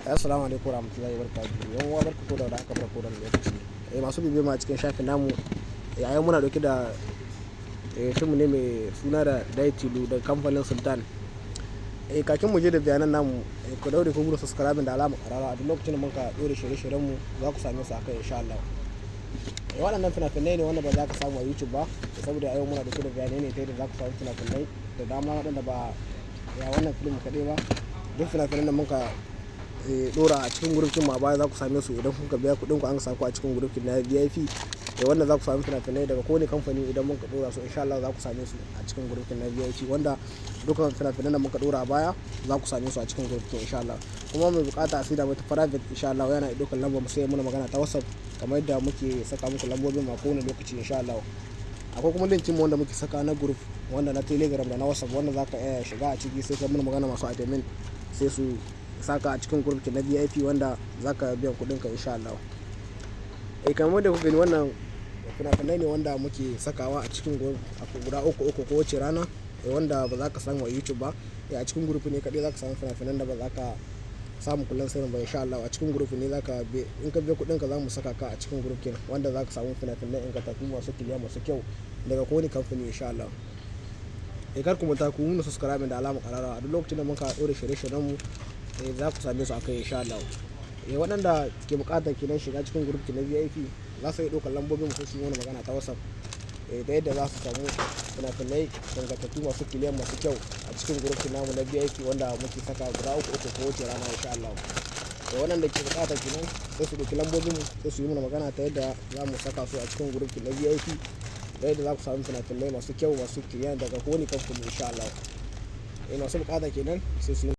Assalamu alaikum warahmatullahi wabarakatuh. Yan uwa barka da aka barko da lokaci. Masu bibiyo ma cikin shafin namu yayin muna dauke da mu ne mai suna da Daitilu da kamfanin Sultan. Kakin mu je da bayanan namu ku daure ku gudu subscribe da alama karara a duk lokacin da muka dore shirye-shiryen mu za ku same su akai insha Allah. Waɗannan fina-finai ne wanda ba za ka samu a YouTube ba saboda yau muna dauke da bayanai ne ta yadda za ku samu fina-finai da dama waɗanda ba ya wannan film kaɗai ba. Duk fina-finan da muka dora a cikin gurufin ma baya za ku same su idan kuka biya kuɗin ku an sa ku a cikin gurufin na VIP wanda za ku samu fina-finai daga kowane kamfani idan muka dora su insha Allah za ku same su a cikin gurufin na VIP wanda dukkan fina-finan da muka dora a baya za ku same su a cikin gurufin insha Allah. Kuma mai bukata a sai da mata private insha Allah yana da dukkan lambar mu sai muna magana ta WhatsApp kamar yadda muke saka muku lambobin ma kowane lokaci insha Allah. Akwai kuma linkin mu wanda muke saka na group wanda na Telegram da na WhatsApp wanda za ka iya shiga a ciki sai ka muna magana masu admin sai su saka a cikin group na VIP wanda za ka biyan kuɗin ka insha Allah. Kamar da kuka gani wannan fina-finai ne wanda muke sakawa a cikin group guda uku ko wace rana wanda ba za ka samu a YouTube ba. A cikin group ne kaɗai za ka samu fina-finan da ba za ka samu kullum sirrin ba insha Allah. A cikin group ne za ka in ka biya kuɗin ka za mu saka ka a cikin group kenan wanda za ka samu fina-finai ingantattu masu kiliya masu kyau daga kowane kamfani insha Allah. Kar ku manta ku nuna subscribe da alamar karara a duk lokacin da muka ɗora shirye-shiryen mu za ku same su a kai insha Allah. Waɗanda ke buƙatar kenan shiga cikin group na VIP za su yi ɗaukar lambobin mu su yi wani magana ta WhatsApp da yadda za su samu fina-finai ingantattu masu kiliyan masu kyau a cikin group namu na VIP wanda muke saka guda uku ko wace rana insha Allah. Waɗanda ke buƙatar kenan sai su ɗauki lambobin mu sai su yi mana magana ta yadda za mu saka su a cikin group na VIP da yadda za ku samu fina-finai masu kyau masu kiliyan daga kowane kamfani insha Allah. Masu buƙata kenan sai su yi